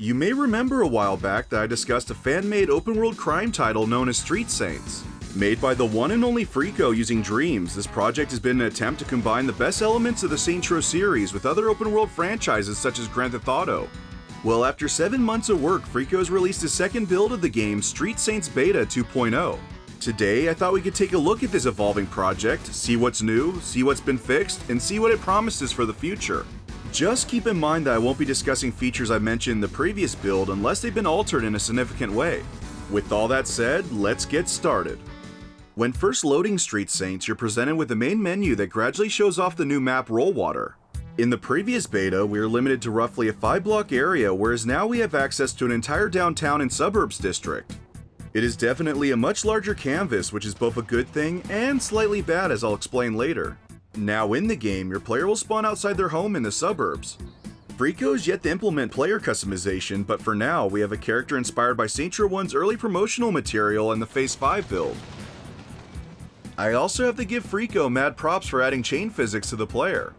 You may remember a while back that I discussed a fan-made open-world crime title known as Street Saints. Made by the one and only Freako using Dreams, this project has been an attempt to combine the best elements of the Saints Row series with other open-world franchises such as Grand Theft Auto. Well, after 7 months of work, Freako has released his second build of the game, Street Saints Beta 2.0. Today, I thought we could take a look at this evolving project, see what's new, see what's been fixed, and see what it promises for the future. Just keep in mind that I won't be discussing features I mentioned in the previous build unless they've been altered in a significant way. With all that said, let's get started. When first loading Street Saints, you're presented with the main menu that gradually shows off the new map Rollwater. In the previous beta, we were limited to roughly a 5-block area, whereas now we have access to an entire downtown and suburbs district. It is definitely a much larger canvas, which is both a good thing and slightly bad, as I'll explain later. Now in the game, your player will spawn outside their home in the suburbs. Freako is yet to implement player customization, but for now, we have a character inspired by Saints Row 1's early promotional material in the Phase 5 build. I also have to give Freako mad props for adding chain physics to the player.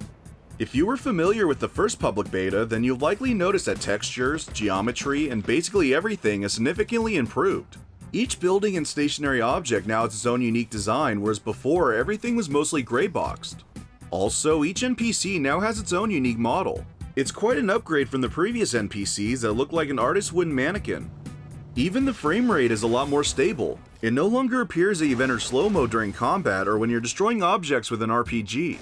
If you were familiar with the first public beta, then you'll likely notice that textures, geometry, and basically everything is significantly improved. Each building and stationary object now has its own unique design, whereas before everything was mostly gray boxed. Also, each NPC now has its own unique model. It's quite an upgrade from the previous NPCs that look like an artist's wooden mannequin. Even the frame rate is a lot more stable. It no longer appears that you've entered slow-mo during combat or when you're destroying objects with an RPG.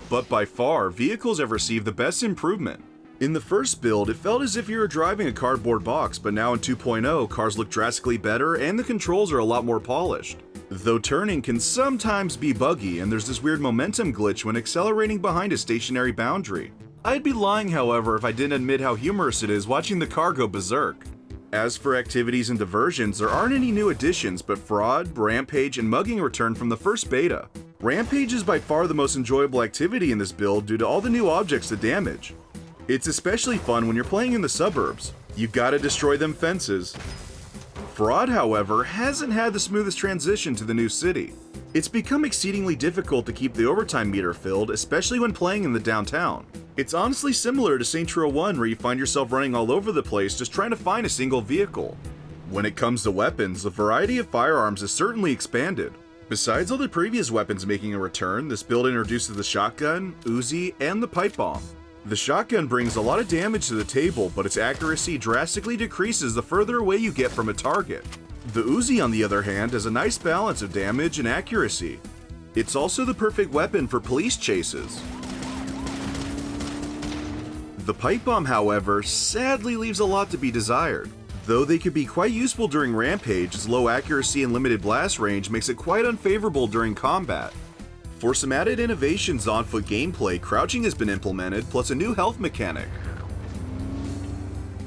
But by far, vehicles have received the best improvement. In the first build, it felt as if you were driving a cardboard box, but now in 2.0, cars look drastically better and the controls are a lot more polished. Though turning can sometimes be buggy, and there's this weird momentum glitch when accelerating behind a stationary boundary. I'd be lying, however, if I didn't admit how humorous it is watching the car go berserk. As for activities and diversions, there aren't any new additions, but Fraud, Rampage, and Mugging return from the first beta. Rampage is by far the most enjoyable activity in this build due to all the new objects to damage. It's especially fun when you're playing in the suburbs. You gotta destroy them fences. Fraud, however, hasn't had the smoothest transition to the new city. It's become exceedingly difficult to keep the overtime meter filled, especially when playing in the downtown. It's honestly similar to Saints Row 1, where you find yourself running all over the place just trying to find a single vehicle. When it comes to weapons, the variety of firearms has certainly expanded. Besides all the previous weapons making a return, this build introduces the shotgun, Uzi, and the pipe bomb. The shotgun brings a lot of damage to the table, but its accuracy drastically decreases the further away you get from a target. The Uzi, on the other hand, has a nice balance of damage and accuracy. It's also the perfect weapon for police chases. The pipe bomb, however, sadly leaves a lot to be desired. Though they could be quite useful during Rampage, its low accuracy and limited blast range makes it quite unfavorable during combat. For some added innovations on foot gameplay, crouching has been implemented, plus a new health mechanic.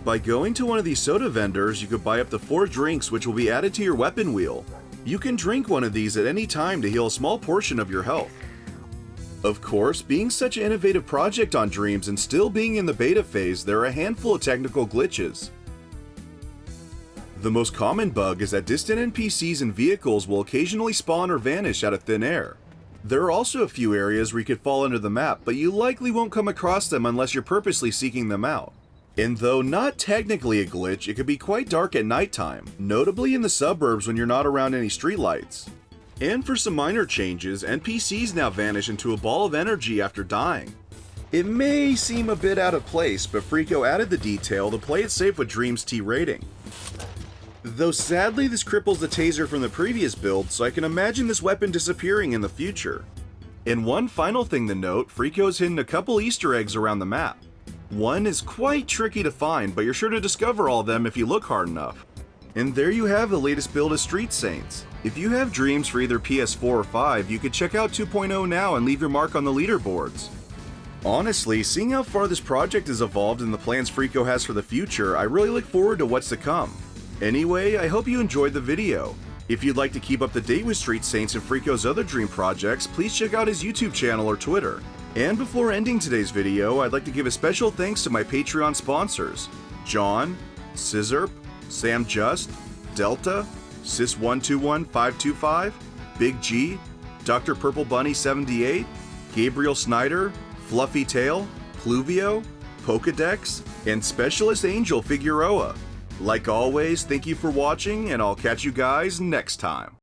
By going to one of these soda vendors, you could buy up to 4 drinks which will be added to your weapon wheel. You can drink one of these at any time to heal a small portion of your health. Of course, being such an innovative project on Dreams and still being in the beta phase, there are a handful of technical glitches. The most common bug is that distant NPCs and vehicles will occasionally spawn or vanish out of thin air. There are also a few areas where you could fall under the map, but you likely won't come across them unless you're purposely seeking them out. And though not technically a glitch, it could be quite dark at nighttime, notably in the suburbs when you're not around any streetlights. And for some minor changes, NPCs now vanish into a ball of energy after dying. It may seem a bit out of place, but Freako added the detail to play it safe with Dream's T rating. Though sadly this cripples the taser from the previous build, so I can imagine this weapon disappearing in the future. And one final thing to note, Freako has hidden a couple Easter eggs around the map. One is quite tricky to find, but you're sure to discover all of them if you look hard enough. And there you have the latest build of Street Saints. If you have Dreams for either PS4 or 5, you could check out 2.0 now and leave your mark on the leaderboards. Honestly, seeing how far this project has evolved and the plans Freako has for the future, I really look forward to what's to come. Anyway, I hope you enjoyed the video. If you'd like to keep up to date with Street Saints and Freako's other Dream projects, please check out his YouTube channel or Twitter. And before ending today's video, I'd like to give a special thanks to my Patreon sponsors: John, Scissorp, Sam Just, Delta, Sis121525, Big G, Dr. Purple Bunny 78, Gabriel Snyder, Fluffy Tail, Pluvio, Pokedex, and Specialist Angel Figueroa. Like always, thank you for watching, and I'll catch you guys next time.